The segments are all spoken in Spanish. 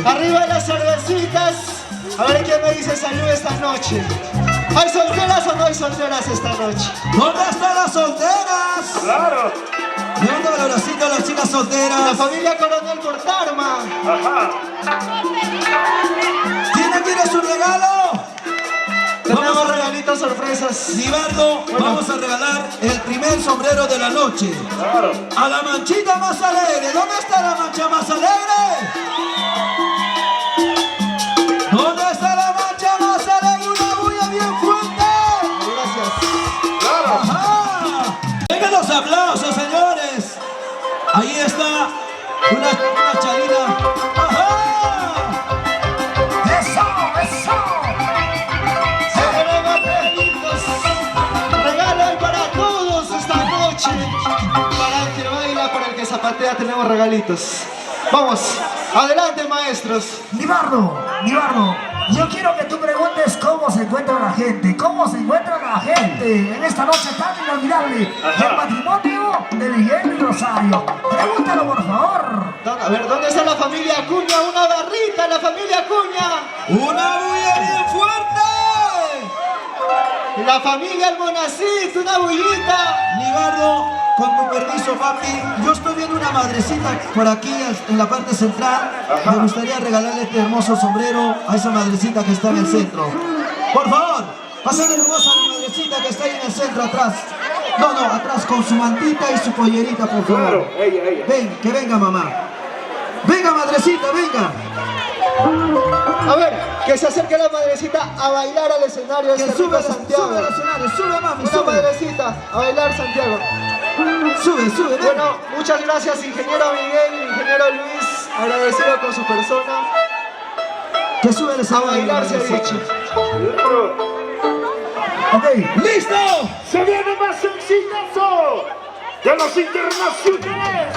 Arriba las cervecitas. A ver quién me dice salud esta noche. ¿Hay solteras o no hay solteras esta noche? ¿Dónde están las solteras? Claro. Levanta el abracito a las chicas solteras. La familia Coronel por Tarma. Ajá. ¿Quién quiere su regalo? Tenemos regalitos sorpresas. Nivardo, Bueno. vamos a regalar el primer sombrero de la noche. Claro. A la manchita más alegre. ¿Dónde está la mancha más alegre? ¿Dónde está la mancha más alegre? Una bulla bien fuerte. Gracias. Claro. ¡Ajá! Vengan los aplausos, señores. Ahí está una chalina. ¡Ajá! ¡Eso! ¡Eso! Tenemos regalitos. Regalo para todos esta noche. Para el que baila, para el que zapatea, tenemos regalitos. Vamos, adelante maestros. Nivardo, yo quiero que tú preguntes cómo se encuentra la gente. ¿Cómo se encuentra la gente en esta noche tan inolvidable del matrimonio de Miguel y Rosario? Pregúntalo, por favor. A ver, ¿dónde está la familia Acuña? Una barrita, la familia Acuña. ¡Una bulla bien fuerte! La familia Almonacid, una bullita. Nivardo, con tu permiso, papi, yo estoy viendo una madrecita por aquí en la parte central. Me gustaría regalarle este hermoso sombrero a esa madrecita que está en el centro. Por favor, pásale hermosa a la madrecita que está ahí en el centro atrás. No, atrás, con su mantita y su pollerita, por favor. Claro, ella. Ven, que venga mamá. Venga, madrecita, venga. A ver, que se acerque la madrecita a bailar al escenario. Que este sube rico Santiago. al escenario, sube mami, Una sube. madrecita a bailar, Santiago. Sube, ven. Bueno, muchas gracias, ingeniero Miguel, ingeniero Luis. Agradecido con su persona. Que sube el A escenario. bailar se ha madrecita. dicho. Claro. Ok, ¡listo! Se viene más exitazo de los internacionales.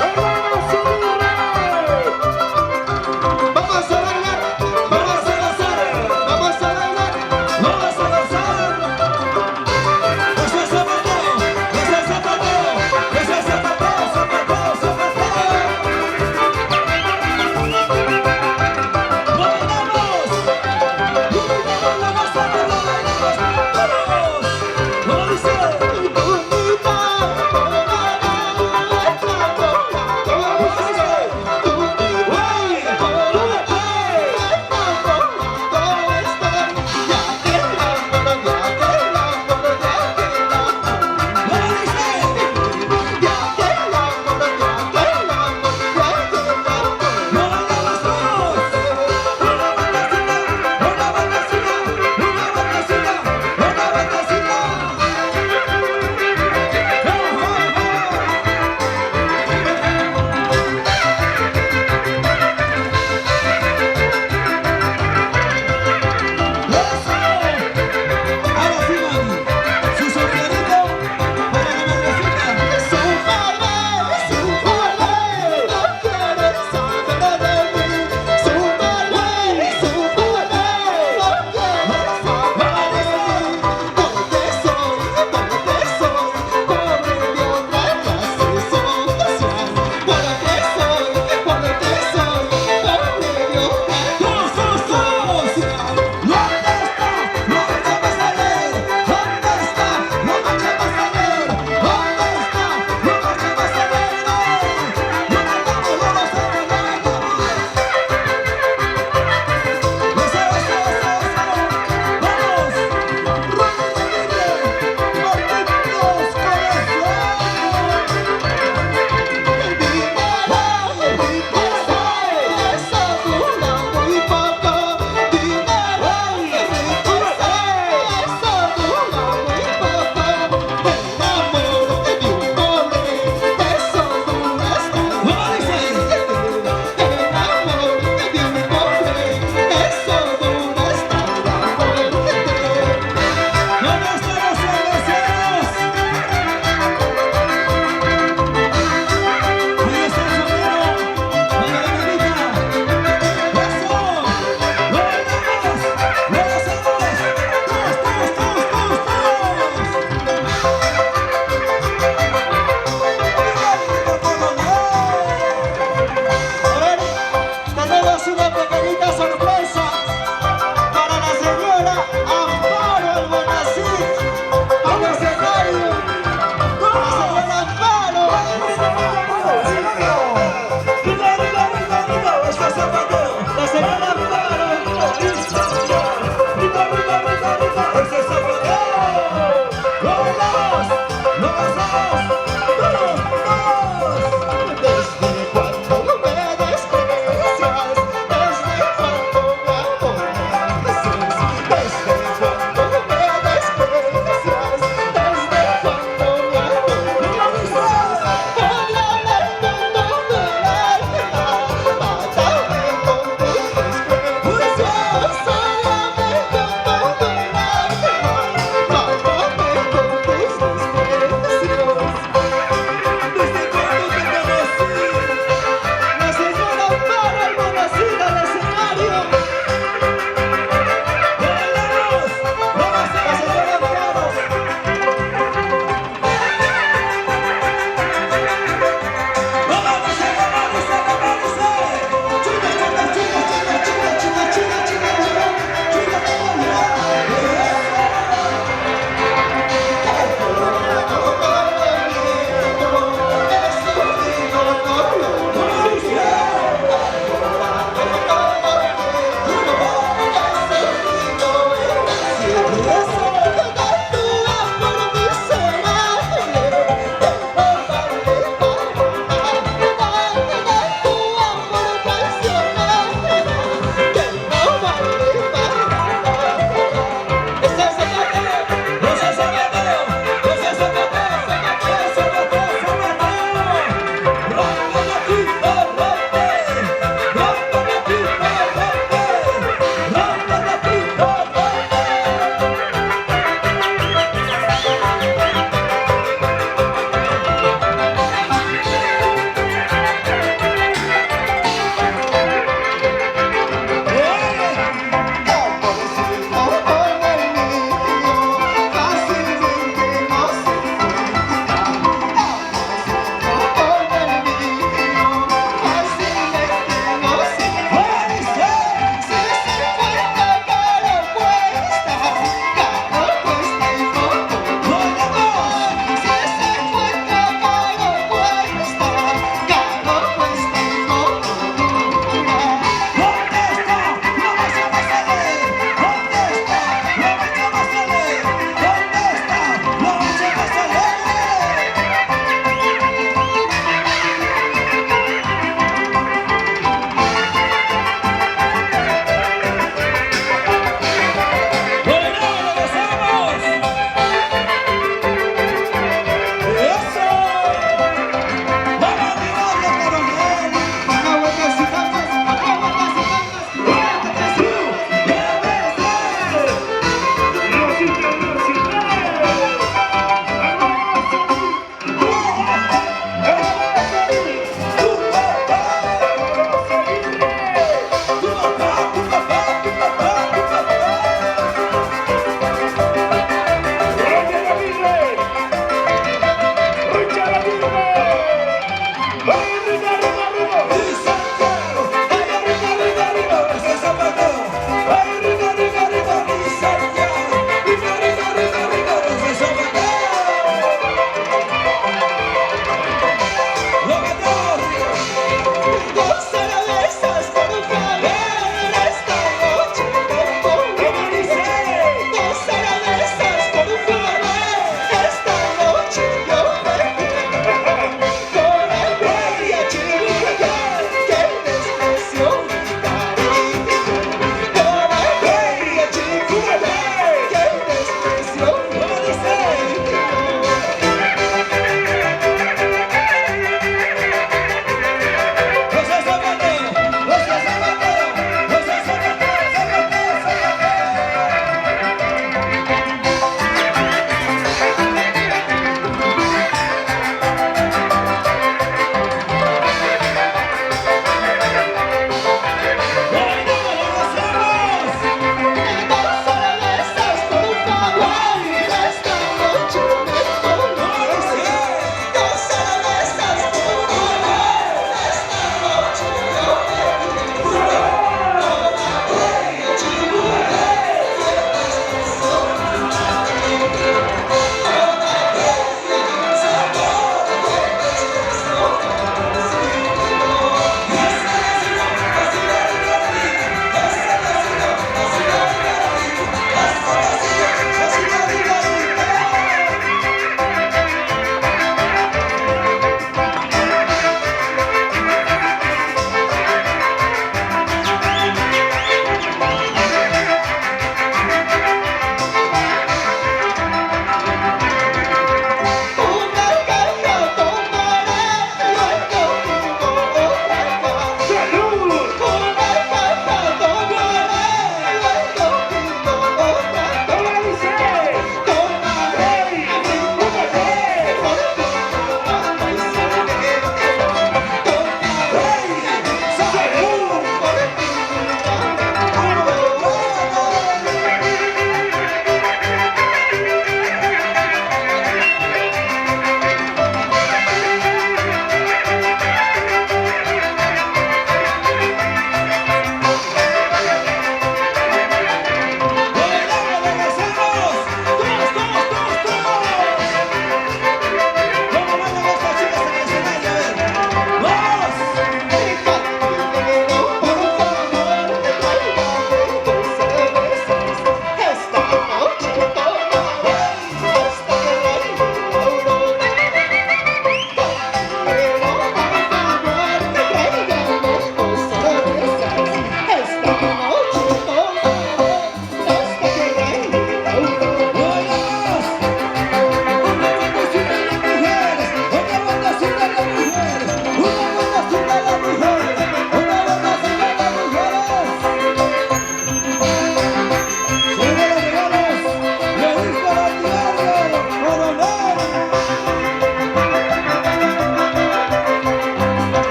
Hermanos unidos. Vamos a bailar, vamos a gozar, vamos a bailar, ¡Vamos a gozar! ¡Ese zapateo! ¡Ese zapateo! ¡Ese zapateo! ¡Zapateo! ¡Zapateo! ¡Lo bailamos! ¡Lo bailamos! ¡Vamos! ¡Como dice! bonita.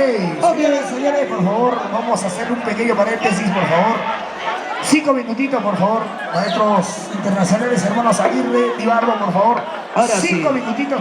Señores, por favor, vamos a hacer un pequeño paréntesis, por favor. 5 minutitos, por favor, maestros internacionales, hermanos Aguirre, Nivardo, por favor. Ahora 5 sí. minutitos.